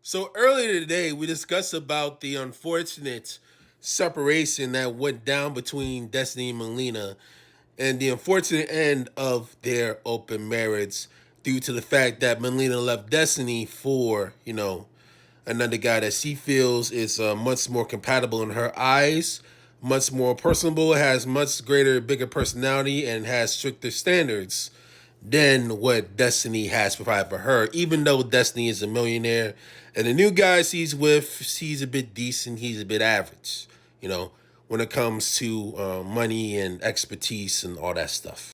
So earlier today, we discussed about the unfortunate separation that went down between Destiny and Melina and the unfortunate end of their open marriage due to the fact that Melina left Destiny for, another guy that she feels is much more compatible in her eyes, much more personable, has much greater, bigger personality, and has stricter standards than what Destiny has provided for her. Even though Destiny is a millionaire, and the new guy she's with, she's a bit decent, he's a bit average, when it comes to money and expertise and all that stuff.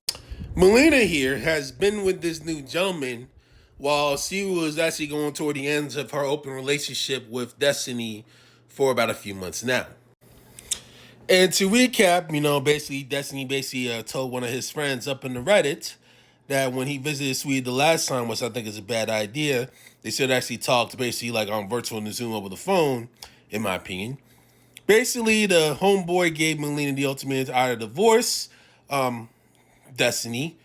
Melina here has been with this new gentleman while she was actually going toward the ends of her open relationship with Destiny for about a few months now. And to recap, basically Destiny told one of his friends up in the Reddit that when he visited Sweden the last time, which I think is a bad idea, they should actually talk basically like on virtual and Zoom over the phone, in my opinion. Basically, the homeboy gave Melina the ultimate either divorce Destiny,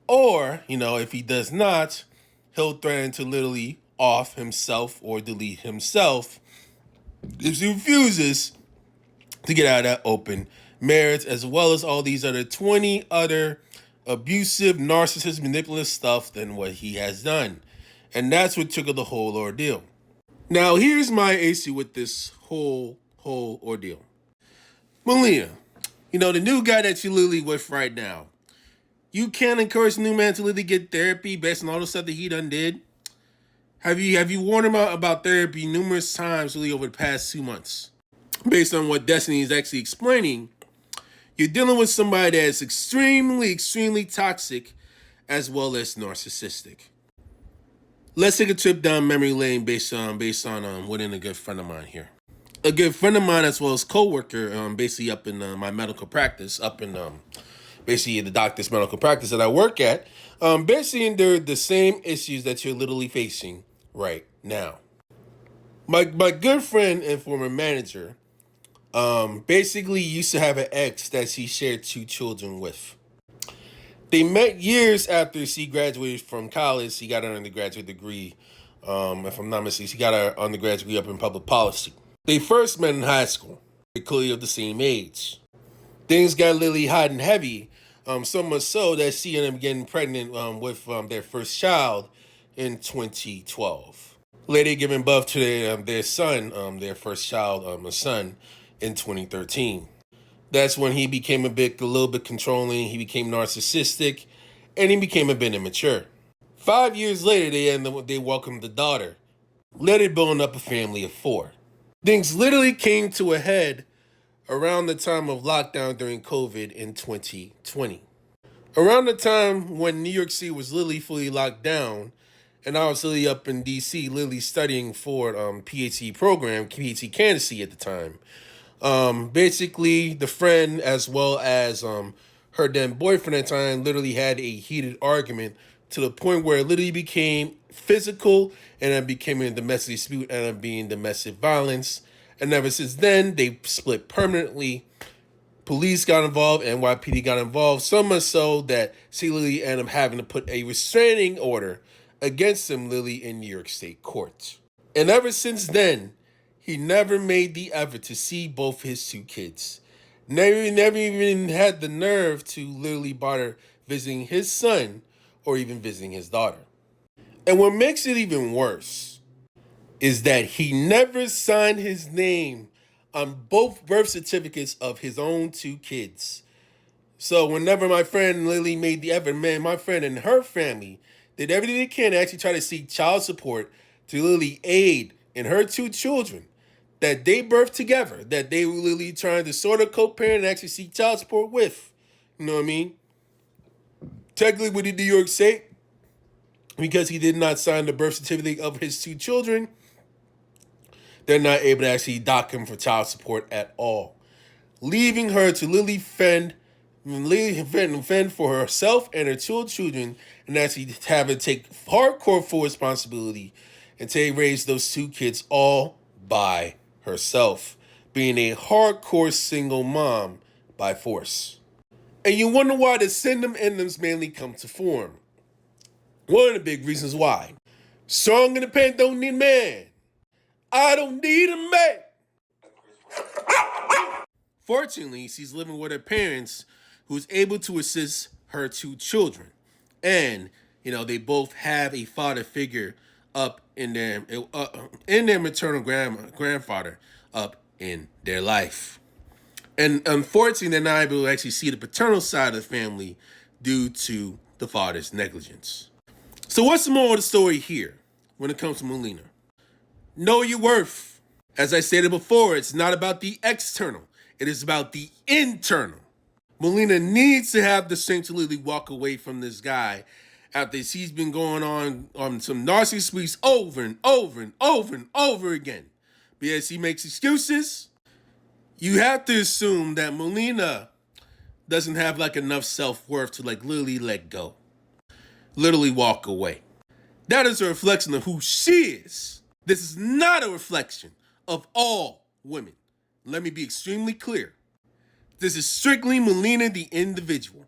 or, if he does not, he'll threaten to literally off himself or delete himself if he refuses to get out of that open marriage, as well as all these other 20 other abusive, narcissist, manipulative stuff than what he has done. And that's what triggered the whole ordeal. Now, here's my issue with this whole ordeal. Melina, the new guy that you're literally with right now, you can't encourage the new man to literally get therapy based on all the stuff that he done did. Have you warned him about therapy numerous times really over the past 2 months? Based on what Destiny is actually explaining, you're dealing with somebody that is extremely, extremely toxic as well as narcissistic. Let's take a trip down memory lane based on within a good friend of mine here. A good friend of mine as well as co-worker, basically up in my medical practice, up in basically the doctor's medical practice that I work at, basically they're the same issues that you're literally facing right now. My good friend and former manager, basically used to have an ex that she shared 2 children with. They met years after she graduated from college. She got her undergraduate degree. If I'm not mistaken, she got her undergraduate degree up in public policy. They first met in high school. They're clearly of the same age. Things got literally hot and heavy, so much so that she ended up getting pregnant with their first child in 2012. Later giving birth to their son, their first child, a son, in 2013. That's when he became a little bit controlling, he became narcissistic, and he became a bit immature. 5 years later, they welcomed the daughter, later building up a family of 4. Things literally came to a head around the time of lockdown during COVID in 2020. Around the time when New York City was literally fully locked down, and I was literally up in DC, literally studying for PhD program, PhD candidacy at the time. Basically, the friend as well as her then boyfriend at the time literally had a heated argument to the point where it literally became physical and then became a domestic dispute and then being domestic violence. And ever since then, they split permanently. Police got involved, NYPD got involved, so much so that she literally ended up having to put a restraining order against him literally in New York State courts. And ever since then, he never made the effort to see both his 2 kids. Never even had the nerve to literally bother visiting his son or even visiting his daughter. And what makes it even worse is that he never signed his name on both birth certificates of his own 2 kids. So whenever my friend Lily made the effort, man, my friend and her family did everything they can to actually try to seek child support to Lily aid in her 2 children that they birthed together, that they were literally trying to sort of co-parent and actually seek child support with. You know what I mean? Technically with the New York State, because he did not sign the birth certificate of his 2 children, they're not able to actually dock him for child support at all, leaving her to literally fend for herself and her 2 children, and actually have to take hardcore full responsibility and to raise those 2 kids all by herself, being a hardcore single mom by force. And you wonder why the syndrome in them mainly come to form. One of the big reasons why. Strong independent don't need a man. I don't need a man. Fortunately, she's living with her parents, who's able to assist her two children. And, they both have a father figure up in their maternal grandfather up in their life. And unfortunately, they're not able to actually see the paternal side of the family due to the father's negligence. So what's the moral of the story here when it comes to Melina? Know your worth. As I stated before, it's not about the external. It is about the internal. Melina needs to have the strength to literally walk away from this guy after she's been going on some narcissistic sprees over and over and over and over again. Because he makes excuses, you have to assume that Melina doesn't have enough self-worth to literally let go. Literally walk away. That is a reflection of who she is. This is not a reflection of all women. Let me be extremely clear. This is strictly Melina the individual.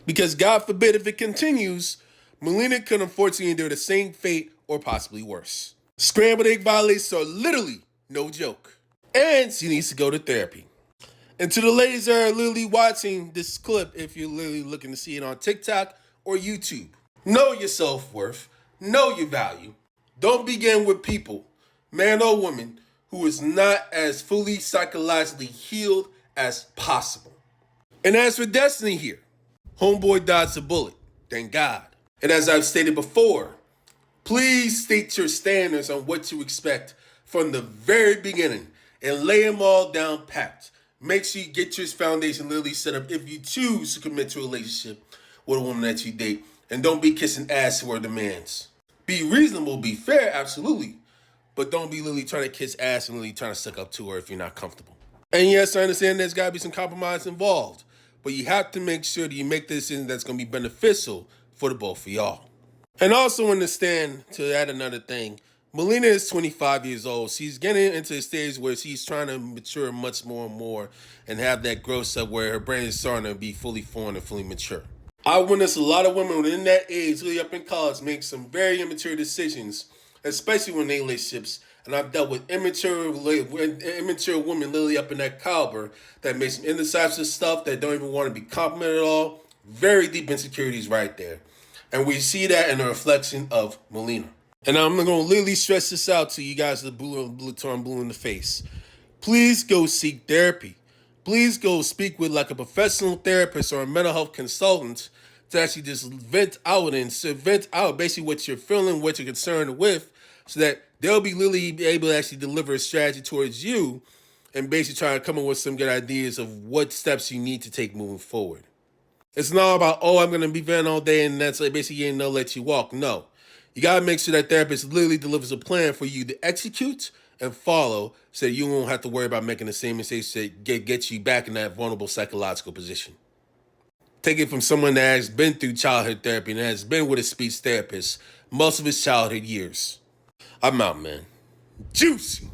Because God forbid if it continues, Melina could unfortunately endure the same fate or possibly worse. Scrambled egg violations are literally no joke. And she needs to go to therapy. And to the ladies that are literally watching this clip, if you're literally looking to see it on TikTok or YouTube, know your self-worth, know your value. Don't begin with people, man or woman, who is not as fully psychologically healed as possible. And as for Destiny here, homeboy dodged a bullet, thank God. And as I've stated before, please state your standards on what you expect from the very beginning and lay them all down packed. Make sure you get your foundation literally set up if you choose to commit to a relationship with a woman that you date. And don't be kissing ass to her demands. Be reasonable, be fair, absolutely. But don't be literally trying to kiss ass and literally trying to suck up to her if you're not comfortable. And yes, I understand there's got to be some compromise involved. But you have to make sure that you make the decision that's going to be beneficial for the both of y'all. And also understand, to add another thing, Melina is 25 years old. She's getting into a stage where she's trying to mature much more and more and have that growth up where her brain is starting to be fully formed and fully mature. I witnessed a lot of women within that age, really up in college, make some very immature decisions, especially when they relationships. And I've dealt with immature women literally up in that caliber that make some indecisive stuff that don't even want to be complimented at all. Very deep insecurities right there. And we see that in the reflection of Melina. And I'm going to literally stress this out to you guys that blue in the face. Please go seek therapy. Please go speak with a professional therapist or a mental health consultant to actually just vent out basically what you're feeling, what you're concerned with, so that they'll be literally able to actually deliver a strategy towards you and basically try to come up with some good ideas of what steps you need to take moving forward. It's not about, I'm going to be venting all day and that's basically they'll let you walk. No. You got to make sure that therapist literally delivers a plan for you to execute and follow so that you won't have to worry about making the same mistakes that get you back in that vulnerable psychological position. Take it from someone that has been through childhood therapy and has been with a speech therapist most of his childhood years. I'm out, man. Juicy.